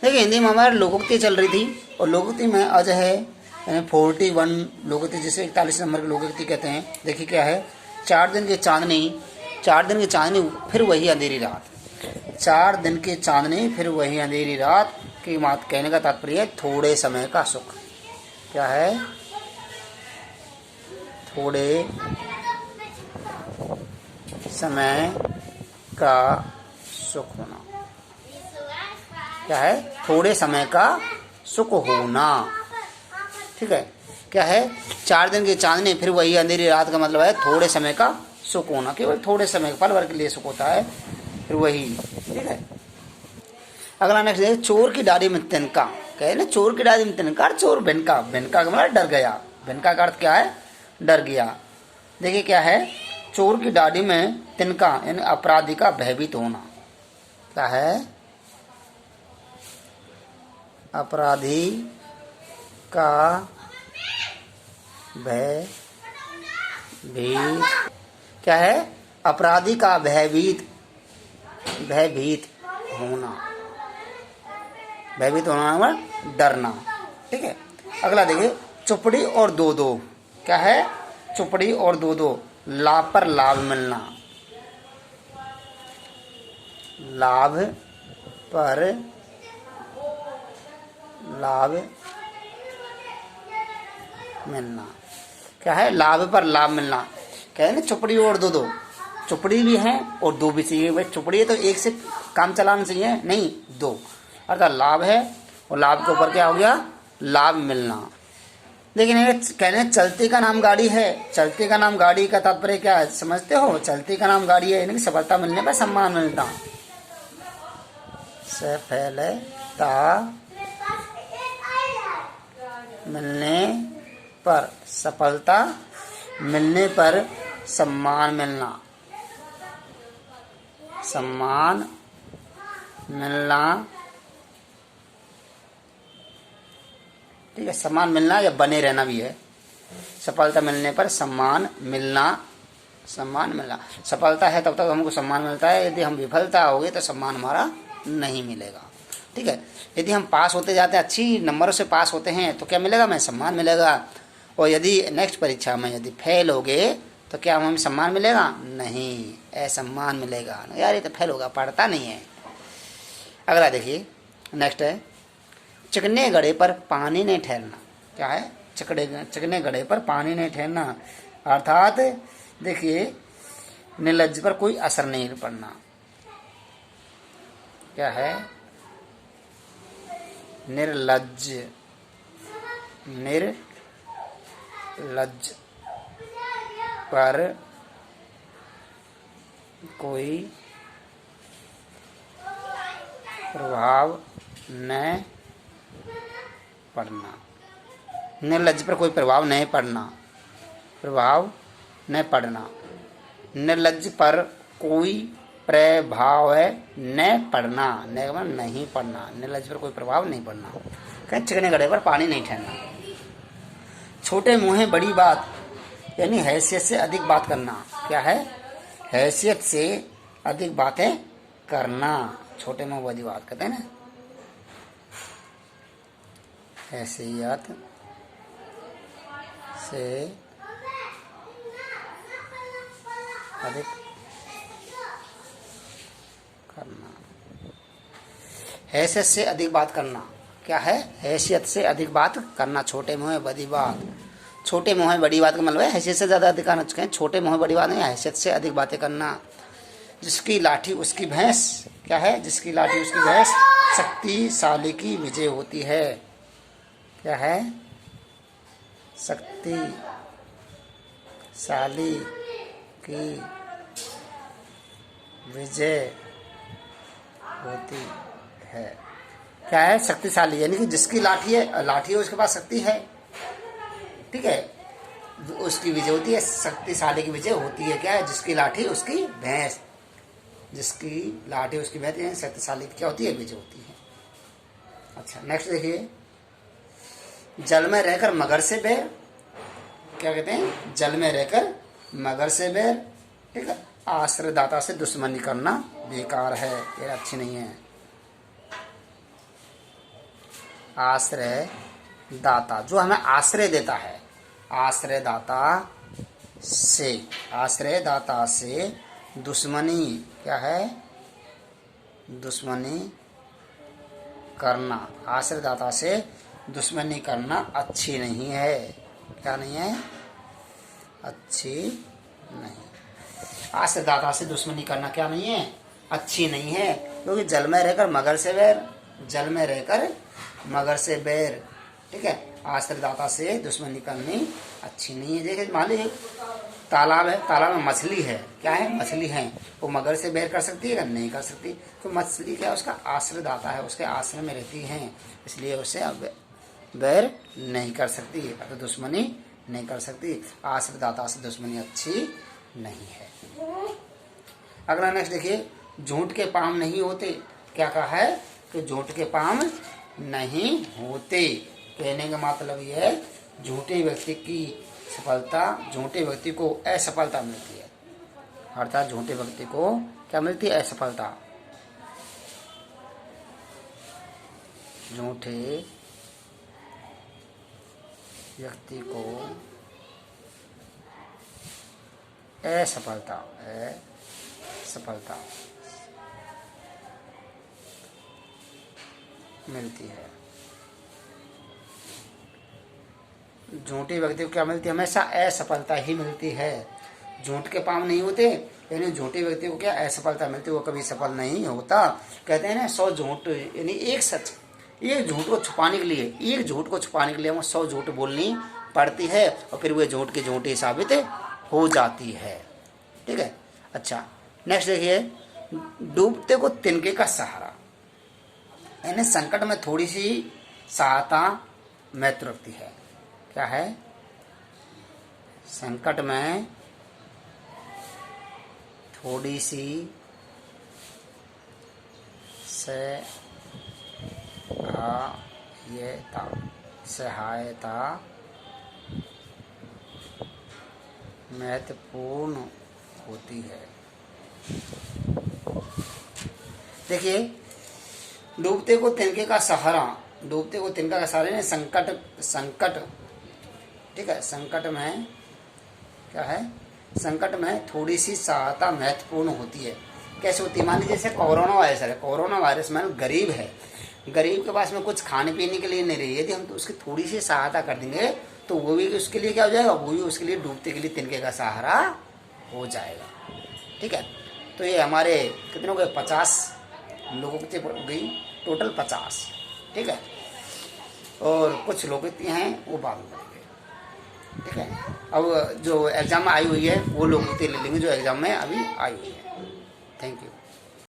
देखिए हिंदी में हमारे लोकोक्ति चल रही थी और लोकोक्ति में आज है 41 लोकोक्ति, जिसे 41 नंबर की लोकोक्ति कहते हैं। देखिए क्या है, 4 दिन की चांदनी फिर वही अंधेरी रात। 4 दिन की चांदनी फिर वही अंधेरी रात की बात कहने का तात्पर्य है थोड़े समय का सुख। क्या है, थोड़े समय का सुख होना। क्या है, थोड़े समय का सुख होना। ठीक है, क्या है, 4 दिन की चांदनी फिर वही अंधेरी रात का मतलब है थोड़े समय का सुख होना। केवल थोड़े समय, पल भर के लिए सुख होता है, फिर वही। ठीक है, अगला नेक्स्ट है चोर की डाली में तिनका। क्या है ना, चोर की डाली में तिनका, चोर भिनका। भिनका का मतलब डर गया। भिनका का अर्थ क्या है, डर गया। देखिए क्या है, चोर की डाली में तिनका यानी अपराधी का भयभीत होना। क्या है, अपराधी का भयभीत। क्या है, अपराधी का भयभीत होना। भयभीत होना मतलब डरना। ठीक है, अगला देखिए चुपड़ी और दो दो। क्या है, चुपड़ी और दो दो, लाभ पर लाभ मिलना। लाभ पर लाभ मिलना। क्या है, लाभ पर लाभ मिलना। क्या है ना, चुपड़ी और दो दो, चुपड़ी भी है और दो भी चाहिए। भाई चुपड़ी है तो एक से काम चलाना चाहिए, नहीं दो, अर्थात लाभ है और लाभ के ऊपर क्या हो गया, लाभ मिलना। लेकिन कहने चलती का नाम गाड़ी है। चलती का नाम गाड़ी का तात्पर्य क्या है समझते हो? चलती का नाम गाड़ी है यानी कि सफलता मिलने पर सम्मान मिलता। सफलता मिलने पर, सफलता मिलने पर सम्मान मिलना। सम्मान मिलना। ठीक है, सम्मान मिलना या बने रहना भी है। सफलता मिलने पर सम्मान मिलना। सम्मान मिलना, सफलता है तब तक हमको सम्मान मिलता है, यदि हम विफलता हो गए तो सम्मान हमारा नहीं मिलेगा। ठीक है, यदि हम पास होते जाते हैं, अच्छी नंबरों से पास होते हैं तो क्या मिलेगा, हमें सम्मान मिलेगा। और यदि नेक्स्ट परीक्षा में यदि फेल हो गए तो क्या हमें सम्मान मिलेगा, नहीं, असम्मान मिलेगा। यार ये तो फेल होगा, पढ़ता नहीं है। अगला देखिए नेक्स्ट है चिकने गड़े पर पानी नहीं ठहरना। क्या है, चिकने गड़े पर पानी नहीं ठहरना, अर्थात देखिए निर्लज्ज पर कोई असर नहीं पड़ना। क्या है, निर्लज्ज पर कोई प्रभाव न पड़ना। निर्लज्ज पर कोई प्रभाव नहीं पड़ना, प्रभाव न पड़ना। निर्लज्ज पर कोई प्रभाव न पड़ना, नहीं पड़ना। निर्लज्ज पर कोई प्रभाव नहीं पड़ना। कहीं चिकने गड़े पर पानी नहीं ठहरना। छोटे मुँहे बड़ी बात यानी हैसियत से अधिक बात करना। क्या है, हैसियत से अधिक बातें करना। छोटे मुँह बड़ी बात कहते हैं ना, हैसियत से अधिक करना। हैसियत से अधिक बात करना। क्या है, हैसियत से अधिक बात करना। छोटे मुँह बड़ी बात, छोटे मुँह बड़ी बात का मतलब है हैसियत से ज़्यादा अधिक करना चाहिए। छोटे मुँह बड़ी बात नहीं, हैसियत से अधिक बातें करना। जिसकी लाठी उसकी भैंस। क्या है, जिसकी लाठी उसकी भैंस, शक्तिशाली की विजय होती है। क्या है, शक्तिशाली की विजय होती है। क्या है, शक्तिशाली यानी कि जिसकी लाठी है उसके पास शक्ति है। ठीक है, उसकी विजय होती है, शक्तिशाली की विजय होती है। क्या है, जिसकी लाठी उसकी भैंस, जिसकी लाठी उसकी भैंस, शक्तिशाली क्या होती है, विजय होती है। अच्छा नेक्स्ट देखिए जल में रहकर मगर से बैर। क्या कहते हैं, जल में रहकर मगर से बैर। ठीक है, आश्रयदाता से दुश्मनी करना बेकार है, ये अच्छी नहीं है। आश्रय दाता, जो हमें आश्रय देता है, आश्रय दाता से दुश्मनी, क्या है, दुश्मनी करना, आश्रयदाता से दुश्मनी करना अच्छी नहीं है। क्या नहीं है? अच्छी नहीं। आश्रयदाता से दुश्मनी करना क्या नहीं है? अच्छी नहीं है, क्योंकि जल में रहकर मगर से बैर, जल में रहकर मगर से बैर, ठीक है। आश्रयदाता से दुश्मनी करनी अच्छी नहीं है। देखिए मान लीजिए तालाब है, तालाब में मछली है, क्या है, मछली है, वो मगर से बैर कर सकती है क्या? नहीं कर सकती। तो मछली क्या है? उसका आश्रयदाता है, उसके आश्रय में रहती है, इसलिए उसे अब बैर नहीं कर सकती, तो दुश्मनी नहीं कर सकती। आश्रयदाता से दुश्मनी अच्छी नहीं है। अगला नेक्स्ट देखिए, झूठ के पाम नहीं होते। क्या कहा है कि झूठ के पाम नहीं होते। कहने का मतलब यह है झूठे व्यक्ति की सफलता, झूठे व्यक्ति को असफलता मिलती है, अर्थात झूठे व्यक्ति को क्या मिलती है? असफलता। झूठे व्यक्ति को असफलता मिलती है। झूठे व्यक्ति को क्या मिलती है? हमेशा असफलता ही मिलती है। झूठ के पाम नहीं होते, यानी झूठे व्यक्ति को क्या असफलता मिलती है, वो कभी सफल नहीं होता। कहते हैं ना 100 झूठ, यानी एक सच, एक झूठ को छुपाने के लिए हमें 100 झूठ बोलनी पड़ती है, और फिर वे झूठ की झूठी साबित हो जाती है, ठीक है। अच्छा नेक्स्ट देखिए, डूबते को तिनके का सहारा, यानी संकट में थोड़ी सी सहायता महत्व रखती है। क्या है? संकट में थोड़ी सी सहायता महत्वपूर्ण होती है। देखिए डूबते को तिनके का सहारा, डूबते को तिनका का सहारा है संकट, ठीक है। संकट में क्या है? संकट में थोड़ी सी सहायता महत्वपूर्ण होती है। कैसे होती है? मान लीजिए जैसे कोरोना वायरस है, कोरोना वायरस में गरीब है, गरीब के पास में कुछ खाने पीने के लिए नहीं रही, यदि हम तो उसकी थोड़ी सी सहायता कर देंगे तो वो भी उसके लिए क्या हो जाएगा? वो भी उसके लिए डूबते के लिए तिनके का सहारा हो जाएगा, ठीक है। तो ये हमारे कितने हो गए? 50 लोगों की गई टोटल 50, ठीक है। और कुछ लोग हैं वो बाद में करेंगे, ठीक है। अब जो एग्जाम में आई हुई है वो लोग ले लेंगे जो एग्जाम में अभी आई हुई है। Thank you.